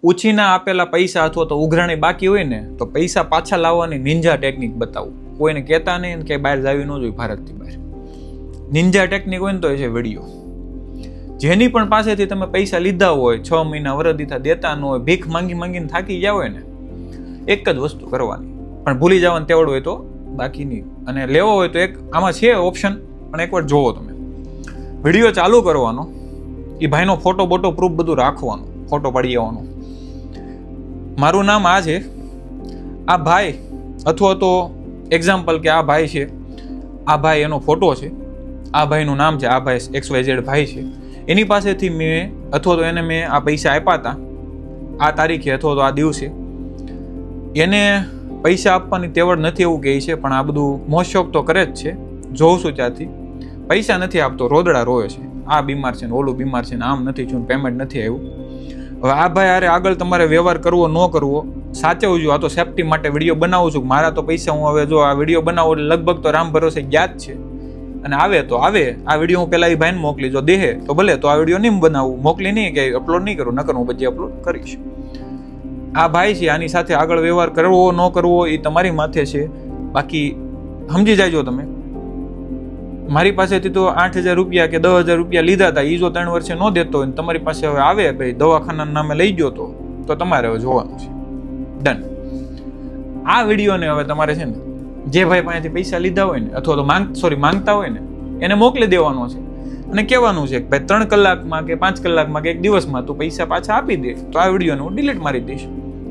ઉછીના આપેલા પૈસા અથવા તો ઉઘરાણી બાકી હોય ને તો પૈસા પાછા લાવવાની નિંજા ટેકનિક બતાવું. કોઈને કહેતા નહીં કે બહાર જાવી ન જોઈએ ભારતથી બહાર. નિંજા ટેકનિક હોય ને તો એ છે વિડીયો. જેની પણ પાસેથી તમે પૈસા લીધા હોય 6 મહિના વરદીથા દેતા ન હોય, ભીખ માંગીને થાકી ગયા હોય ને, એક જ વસ્તુ કરવાની, પણ ભૂલી જવાનું તેવડ હોય તો બાકી નહીં. અને લેવો હોય તો એક આમાં છે ઓપ્શન, પણ એકવાર જોવો તમે. વિડીયો ચાલુ કરવાનો, એ ભાઈનો ફોટો બોટો પ્રૂફ બધું રાખવાનું, ફોટો પાડી આવવાનો. મારું નામ આ છે, આ ભાઈ, અથવા તો એક્ઝામ્પલ કે આ ભાઈ છે, આ ભાઈ એનો ફોટો છે, આ ભાઈનું નામ છે, આ ભાઈ XYZ ભાઈ છે, એની પાસેથી મેં અથવા તો એને મેં આ પૈસા આપ્યા હતા આ તારીખે અથવા તો આ દિવસે. એને પૈસા આપવાની તેવડ નથી એવું કહે છે, પણ આ બધું મોજશોખ તો કરે જ છે. જોઉં છું ત્યાંથી પૈસા નથી આપતો, રોદડા રોવે છે, આ બીમાર છે ને ઓલું બીમાર છે ને આમ નથી થયું, પેમેન્ટ નથી આવ્યું. હવે આ ભાઈ અરે આગળ તમારે વ્યવહાર કરવો ન કરવો સાચવજો. આ તો સેફટી માટે વિડીયો બનાવું છું. મારા તો પૈસા હું હવે જો આ વિડીયો બનાવું એટલે લગભગ તો રામ ભરોસે ગયા જ છે. અને આવે તો આવે. આ વિડીયો હું પહેલાં એ ભાઈને મોકલી, જો દેહે તો ભલે, તો આ વિડીયો નહીં બનાવું, મોકલી નહીં કે અપલોડ નહીં કરું, નકર હું બધી અપલોડ કરીશ. આ ભાઈ છે, આની સાથે આગળ વ્યવહાર કરવો ન કરવો એ તમારી માથે છે. બાકી સમજી જાયજો તમે. મારી પાસેથી તો 8,000 રૂપિયા કે 10,000 રૂપિયા લીધા હતા, એ જો 3 વર્ષે ન દેતો હોય તમારી પાસે હવે આવે ભાઈ દવાખાનાના નામે લઈ ગયો તો તમારે હવે જોવાનું છે. ડન. આ વિડીયોને હવે તમારે છે ને જે ભાઈ પાસેથી પૈસા લીધા હોય ને અથવા તો માંગતા હોય ને એને મોકલી દેવાનો છે અને કહેવાનું છે કે ભાઈ 3 કલાકમાં કે 5 કલાકમાં કે 1 દિવસમાં તું પૈસા પાછા આપી દે તો આ વિડીયોને હું ડિલીટ મારી દઈશ.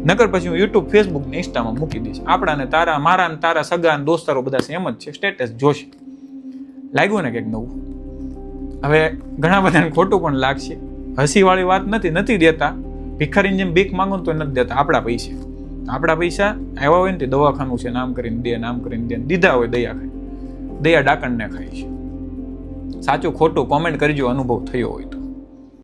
નકર પછી હું યુટ્યુબ, ફેસબુક ને ઇન્સ્ટામાં મૂકી દઈશ. આપણાને તારા, મારા ને તારા સગા ને દોસ્તારો બધા સેમ જ છે, સ્ટેટસ જોશે. લાગ્યું ને કંઈક નવું? હવે ઘણા બધાને ખોટું પણ લાગશે. હસીવાળી વાત નથી દેતા. ભિખારીની જેમ ભીખ માંગો તો નથી દેતા. આપણા પૈસા આવ્યા હોય ને તે દવાખાનું છે નામ કરીને દે, દીધા હોય દયા ખાય, દયા ડાકણને ખાય છે. સાચું ખોટું કોમેન્ટ કરજો અનુભવ થયો હોય તો.